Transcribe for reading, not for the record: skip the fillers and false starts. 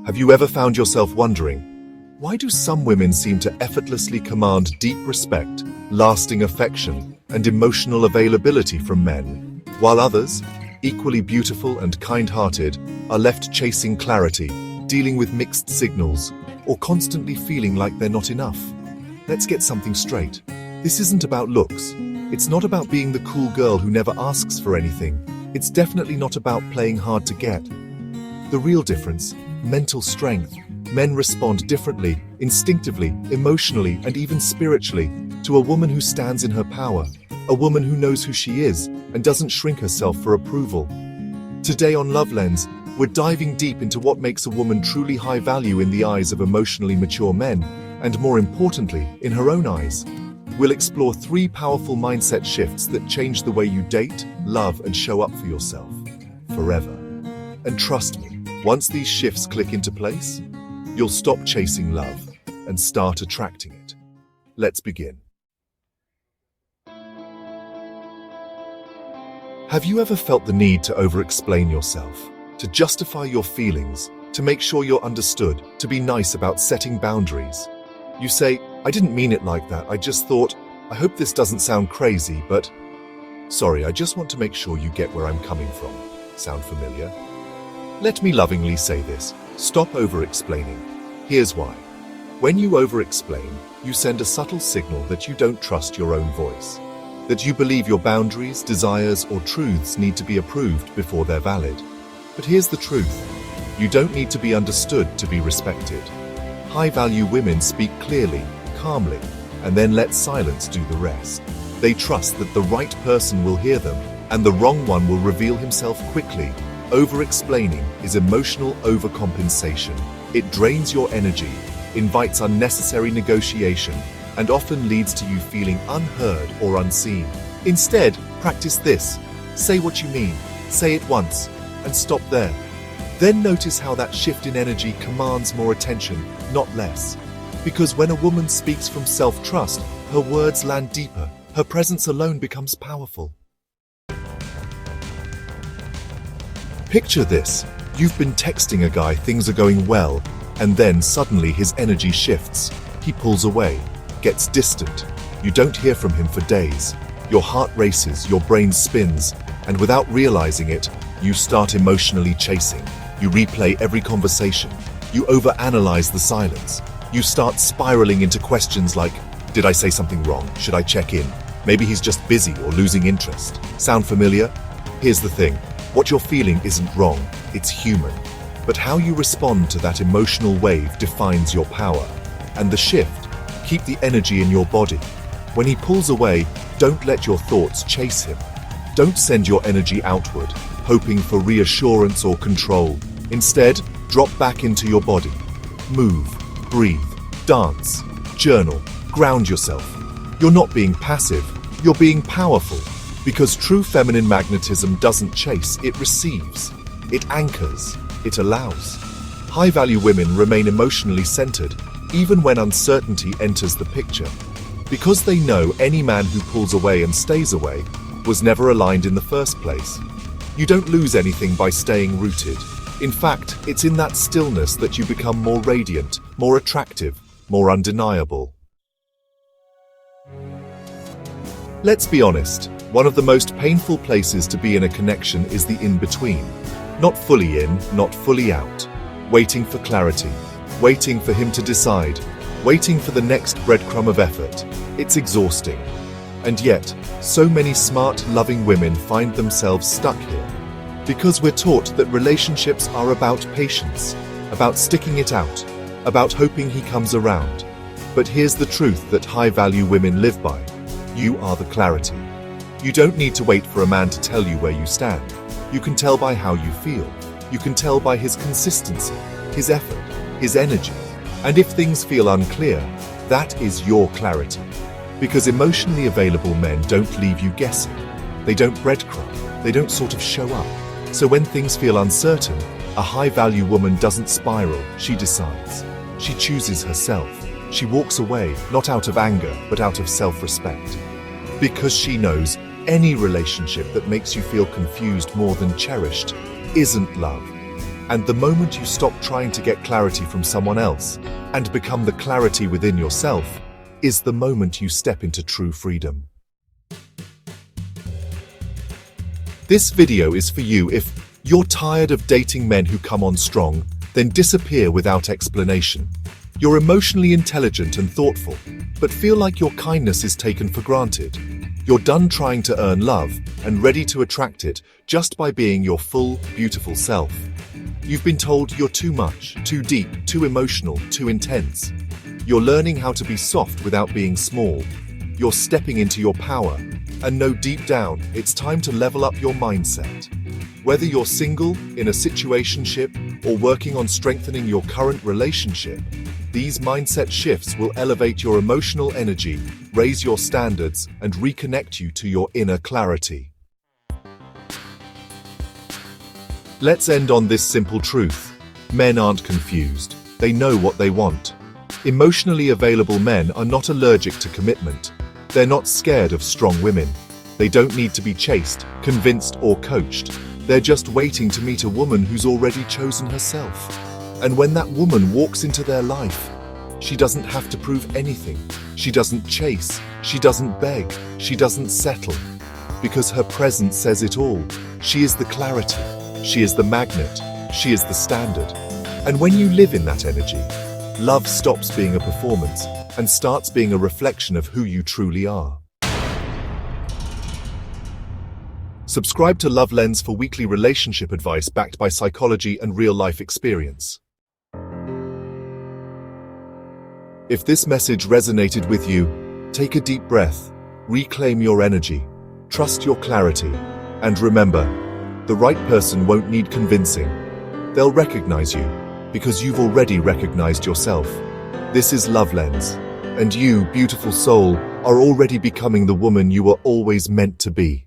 Have you ever found yourself wondering, why do some women seem to effortlessly command deep respect, lasting affection, and emotional availability from men, while others, equally beautiful and kind-hearted, are left chasing clarity, dealing with mixed signals, or constantly feeling like they're not enough? Let's get something straight. This isn't about looks. It's not about being the cool girl who never asks for anything. It's definitely not about playing hard to get. The real difference, mental strength. Men respond differently, instinctively, emotionally, and even spiritually, to a woman who stands in her power, a woman who knows who she is and doesn't shrink herself for approval. Today on Love Lens, we're diving deep into what makes a woman truly high value in the eyes of emotionally mature men, and more importantly, in her own eyes. We'll explore 3 powerful mindset shifts that change the way you date, love, and show up for yourself. Forever. And trust me, once these shifts click into place, you'll stop chasing love and start attracting it. Let's begin. Have you ever felt the need to over-explain yourself, to justify your feelings, to make sure you're understood, to be nice about setting boundaries? You say, I didn't mean it like that, I just thought, I hope this doesn't sound crazy, but... Sorry, I just want to make sure you get where I'm coming from. Sound familiar? Let me lovingly say this, stop over-explaining. Here's why. When you over-explain, you send a subtle signal that you don't trust your own voice, that you believe your boundaries, desires, or truths need to be approved before they're valid. But here's the truth. You don't need to be understood to be respected. High-value women speak clearly, calmly, and then let silence do the rest. They trust that the right person will hear them, and the wrong one will reveal himself quickly. Over-explaining is emotional overcompensation. It drains your energy, invites unnecessary negotiation, and often leads to you feeling unheard or unseen. Instead, practice this. Say what you mean, say it once, and stop there. Then notice how that shift in energy commands more attention, not less. Because when a woman speaks from self-trust, her words land deeper, her presence alone becomes powerful. Picture this. You've been texting a guy, things are going well, and then suddenly his energy shifts. He pulls away, gets distant. You don't hear from him for days. Your heart races, your brain spins, and without realizing it, you start emotionally chasing. You replay every conversation. You overanalyze the silence. You start spiraling into questions like, did I say something wrong? Should I check in? Maybe he's just busy or losing interest. Sound familiar? Here's the thing. What you're feeling isn't wrong. It's human. But how you respond to that emotional wave defines your power. And the shift, keep the energy in your body. When he pulls away, don't let your thoughts chase him. Don't send your energy outward, hoping for reassurance or control. Instead, drop back into your body. Move, breathe, dance, journal, ground yourself. You're not being passive, you're being powerful. Because true feminine magnetism doesn't chase, it receives. It anchors, it allows. High-value women remain emotionally centered, even when uncertainty enters the picture. Because they know any man who pulls away and stays away was never aligned in the first place. You don't lose anything by staying rooted. In fact, it's in that stillness that you become more radiant, more attractive, more undeniable. Let's be honest, one of the most painful places to be in a connection is the in-between. Not fully in, not fully out. Waiting for clarity. Waiting for him to decide. Waiting for the next breadcrumb of effort. It's exhausting. And yet, so many smart, loving women find themselves stuck here. Because we're taught that relationships are about patience, about sticking it out, about hoping he comes around. But here's the truth that high-value women live by. You are the clarity. You don't need to wait for a man to tell you where you stand. You can tell by how you feel. You can tell by his consistency, his effort, his energy. And if things feel unclear, that is your clarity. Because emotionally available men don't leave you guessing. They don't breadcrumb. They don't sort of show up. So when things feel uncertain, a high-value woman doesn't spiral, she decides. She chooses herself. She walks away, not out of anger, but out of self-respect. Because she knows any relationship that makes you feel confused more than cherished isn't love. And the moment you stop trying to get clarity from someone else and become the clarity within yourself is the moment you step into true freedom. This video is for you if you're tired of dating men who come on strong, then disappear without explanation. You're emotionally intelligent and thoughtful, but feel like your kindness is taken for granted. You're done trying to earn love and ready to attract it just by being your full, beautiful self. You've been told you're too much, too deep, too emotional, too intense. You're learning how to be soft without being small. You're stepping into your power, and know deep down it's time to level up your mindset. Whether you're single, in a situationship, or working on strengthening your current relationship, these mindset shifts will elevate your emotional energy, raise your standards, and reconnect you to your inner clarity. Let's end on this simple truth. Men aren't confused. They know what they want. Emotionally available men are not allergic to commitment. They're not scared of strong women. They don't need to be chased, convinced, or coached. They're just waiting to meet a woman who's already chosen herself. And when that woman walks into their life, she doesn't have to prove anything. She doesn't chase. She doesn't beg. She doesn't settle. Because her presence says it all. She is the clarity. She is the magnet. She is the standard. And when you live in that energy, love stops being a performance and starts being a reflection of who you truly are. Subscribe to Love Lens for weekly relationship advice backed by psychology and real-life experience. If this message resonated with you, take a deep breath, reclaim your energy, trust your clarity, and remember, the right person won't need convincing. They'll recognize you, because you've already recognized yourself. This is Love Lens, and you, beautiful soul, are already becoming the woman you were always meant to be.